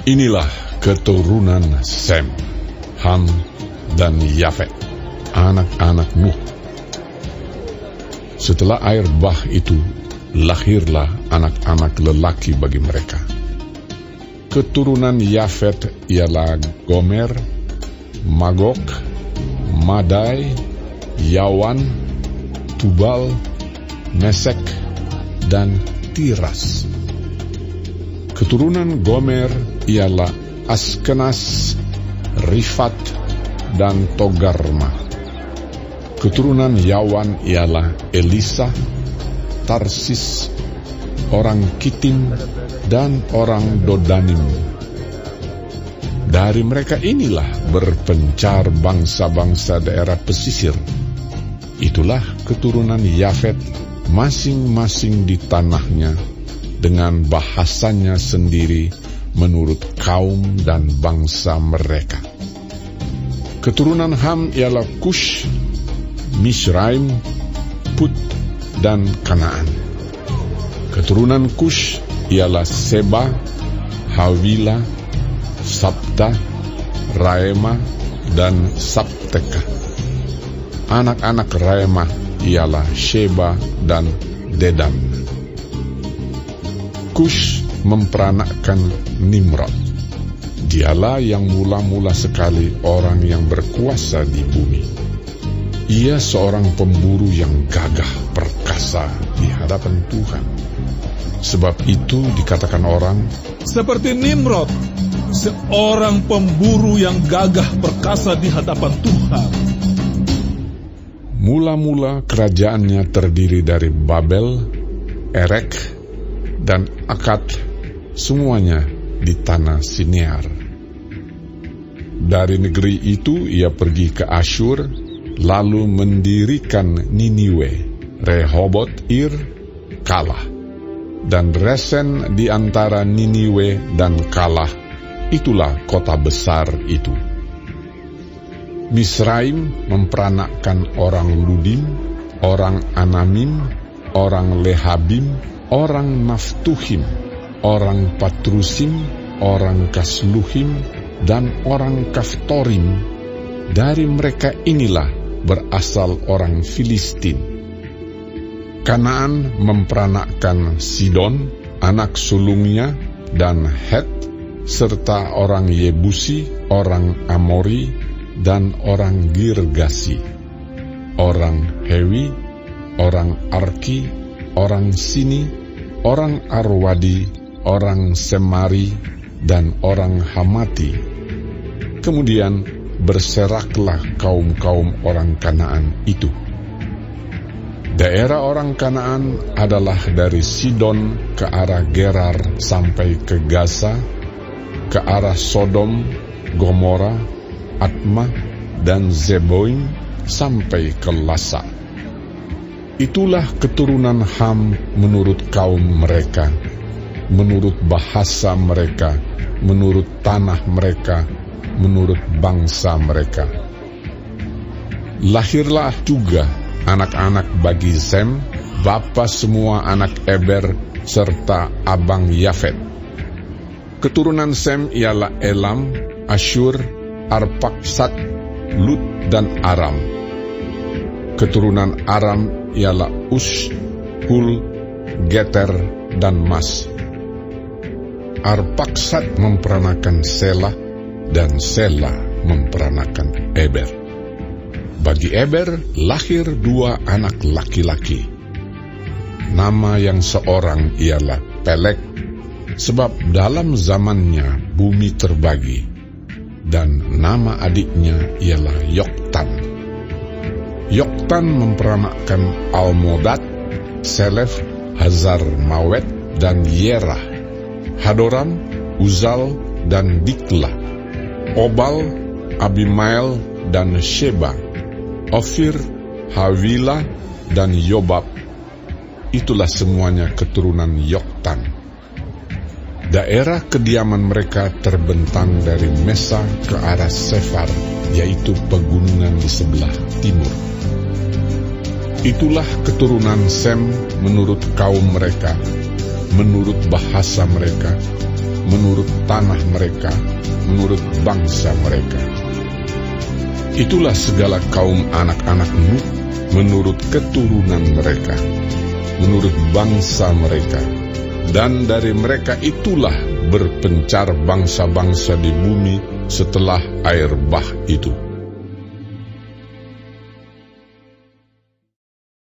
Inilah keturunan Sem, Ham, dan Yafet, anak-anak Nuh. Setelah air bah itu, lahirlah anak-anak lelaki bagi mereka. Keturunan Yafet ialah Gomer, Magog, Madai, Yawan, Tubal, Mesek, dan Tiras. Keturunan Gomer ialah Askenas, Rifat, dan Togarma. Keturunan Yawan ialah Elisa, Tarsis, orang Kitim, dan orang Dodanim. Dari mereka inilah berpencar bangsa-bangsa daerah pesisir. Itulah keturunan Yafet, masing-masing di tanahnya, dengan bahasanya sendiri menurut kaum dan bangsa mereka. Keturunan Ham ialah Kush, Misraim, Put, dan Kanaan. Keturunan Kush ialah Seba, Hawila, Sabta, Raema, dan Sabteka. Anak-anak Raema ialah Sheba dan Dedan. Kush memperanakkan Nimrod. Dialah yang mula-mula sekali orang yang berkuasa di bumi. Ia seorang pemburu yang gagah perkasa di hadapan Tuhan. Sebab itu dikatakan orang, seperti Nimrod, seorang pemburu yang gagah perkasa di hadapan Tuhan. Mula-mula kerajaannya terdiri dari Babel, Erek, dan Akad, semuanya di tanah Sinear. Dari negeri itu ia pergi ke Asyur, lalu mendirikan Niniwe, Rehobot Ir, Kalah, dan Resen di antara Niniwe dan Kalah. Itulah kota besar itu. Misraim memperanakkan orang Ludim, orang Anamim, orang Lehabim, orang Naftuhim, orang Patrusim, orang Kasluhim, dan orang Kaftorim. Dari mereka inilah berasal orang Filistin. Kanaan memperanakkan Sidon, anak sulungnya, dan Het, serta orang Yebusi, orang Amori, dan orang Girgasi, orang Hewi, orang Arki, orang Sini, orang Arwadi, orang Semari, dan orang Hamati. Kemudian berseraklah kaum-kaum orang Kanaan itu. Daerah orang Kanaan adalah dari Sidon ke arah Gerar sampai ke Gaza, ke arah Sodom, Gomora, Atma, dan Zeboim sampai ke Lasa. Itulah keturunan Ham menurut kaum mereka, menurut bahasa mereka, menurut tanah mereka, menurut bangsa mereka. Lahirlah juga anak-anak bagi Sem, bapa semua anak Eber, serta abang Yafet. Keturunan Sem ialah Elam, Asyur, Arpaksad, Lut, dan Aram. Keturunan Aram ialah Us, Hul, Geter, dan Mas. Arpaksad memperanakan Sela, dan Sela memperanakan Eber. Bagi Eber lahir 2 anak laki-laki. Nama yang seorang ialah Pelek, sebab dalam zamannya bumi terbagi, dan nama adiknya ialah Yoktan. Yoktan memperanakkan Almodad, Selef, Hazar Mawet, dan Yerah, Hadoram, Uzal, dan Dikla, Obal, Abimael, dan Sheba, Ofir, Hawila, dan Yobab. Itulah semuanya keturunan Yoktan. Daerah kediaman mereka terbentang dari Mesa ke arah Sefar, yaitu pegunungan di sebelah timur. Itulah keturunan Sem menurut kaum mereka, menurut bahasa mereka, menurut tanah mereka, menurut bangsa mereka. Itulah segala kaum anak-anak Nuh menurut keturunan mereka, menurut bangsa mereka. Dan dari mereka itulah berpencar bangsa-bangsa di bumi setelah air bah itu.